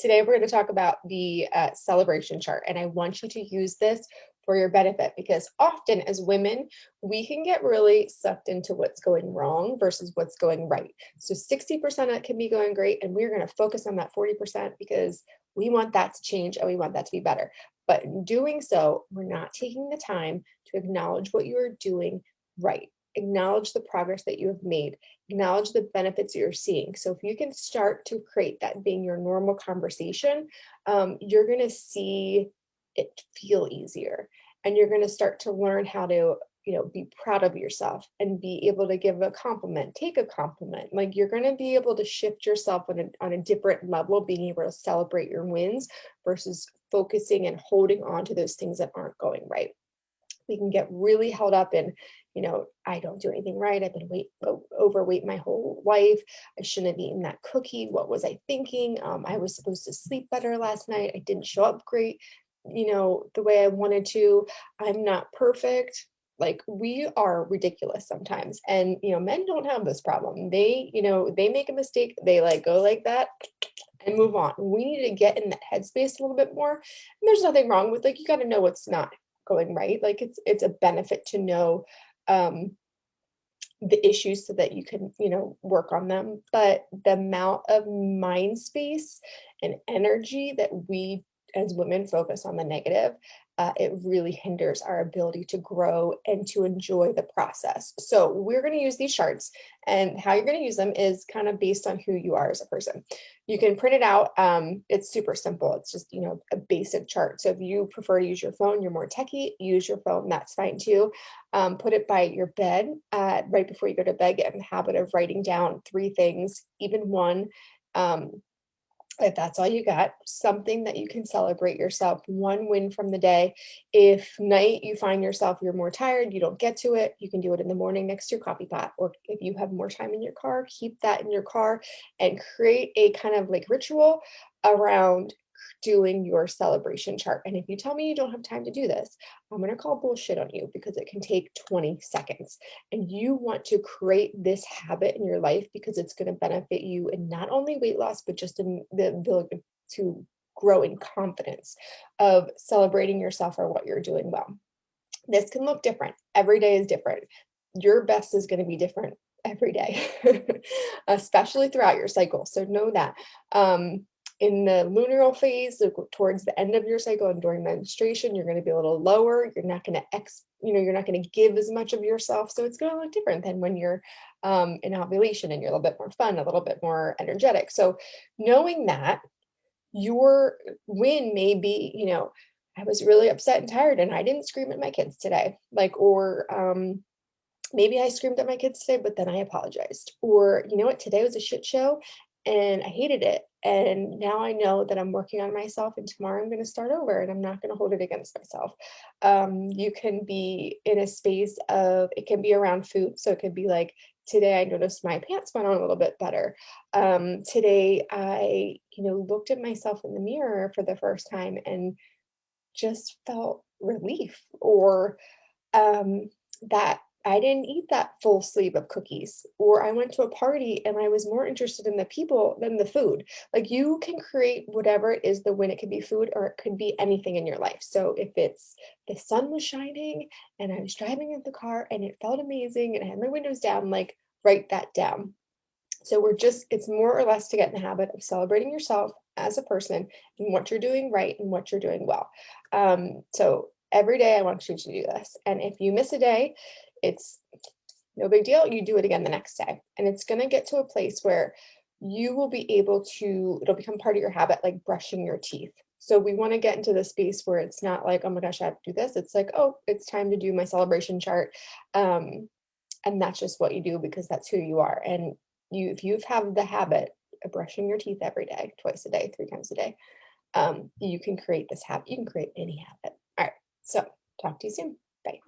Today we're going to talk about the celebration chart, and I want you to use this for your benefit because often as women, we can get really sucked into what's going wrong versus what's going right. So 60% of it can be going great, and we're going to focus on that 40% because we want that to change and we want that to be better. But in doing so, we're not taking the time to acknowledge what you are doing right. Acknowledge the progress that you have made, acknowledge the benefits you're seeing. So if you can start to create that being your normal conversation, you're going to see it feel easier, and you're going to start to learn how to be proud of yourself and be able to give a compliment, take a compliment. Like you're going to be able to shift yourself on a different level, being able to celebrate your wins versus focusing and holding on to those things that aren't going right. We can get really held up in, I don't do anything right. I've been overweight my whole life. I shouldn't have eaten that cookie. What was I thinking? I was supposed to sleep better last night. I didn't show up great, the way I wanted to. I'm not perfect. Like we are ridiculous sometimes. And, men don't have this problem. They make a mistake. They like go like that and move on. We need to get in that headspace a little bit more. And there's nothing wrong with, like, you got to know what's not going right. Like it's a benefit to know um the issues so that you can, work on them. But the amount of mind space and energy that we as women focus on the negative, it really hinders our ability to grow and to enjoy the process. So we're going to use these charts, and how you're going to use them is kind of based on who you are as a person. You can print it out. It's super simple. It's just, a basic chart. So if you prefer to use your phone, you're more techie, use your phone. That's fine too. Put it by your bed right before you go to bed. Get in the habit of writing down three things, even one. Um, if that's all you got, something that you can celebrate yourself, one win from the day. If night you find yourself you're more tired, you don't get to it, you can do it in the morning next to your coffee pot. Or if you have more time in your car, keep that in your car and create a kind of like ritual around doing your celebration chart. And if you tell me you don't have time to do this, I'm going to call bullshit on you because it can take 20 seconds. And you want to create this habit in your life because it's going to benefit you in not only weight loss, but just in the ability to grow in confidence of celebrating yourself or what you're doing well. This can look different. Every day is different. Your best is going to be different every day, especially throughout your cycle. So know that. In the luteal phase, towards the end of your cycle and during menstruation, you're going to be a little lower. You're not going to you're not going to give as much of yourself. So it's going to look different than when you're in ovulation and you're a little bit more fun, a little bit more energetic. So knowing that, your win may be, I was really upset and tired and I didn't scream at my kids today. Like, or maybe I screamed at my kids today, but then I apologized. Or, you know what, today was a shit show and I hated it. And now I know that I'm working on myself, and tomorrow I'm going to start over and I'm not going to hold it against myself. You can be in a space of, it can be around food. So it could be like, today I noticed my pants went on a little bit better. Today I, looked at myself in the mirror for the first time and just felt relief, or that I didn't eat that full sleeve of cookies, or I went to a party and I was more interested in the people than the food. Like you can create whatever it is, the win. It could be food or it could be anything in your life. So if it's the sun was shining and I was driving in the car and it felt amazing and I had my windows down, like write that down. So it's more or less to get in the habit of celebrating yourself as a person and what you're doing right and what you're doing well. So every day I want you to do this. And if you miss a day, it's no big deal. You do it again the next day. And it's going to get to a place where you will be able to, it'll become part of your habit, like brushing your teeth. So we want to get into the space where it's not like, oh my gosh, I have to do this. It's like, oh, it's time to do my celebration chart. And that's just what you do because that's who you are. And if you've had the habit of brushing your teeth every day, twice a day, three times a day, you can create this habit. You can create any habit. All right. So talk to you soon. Bye.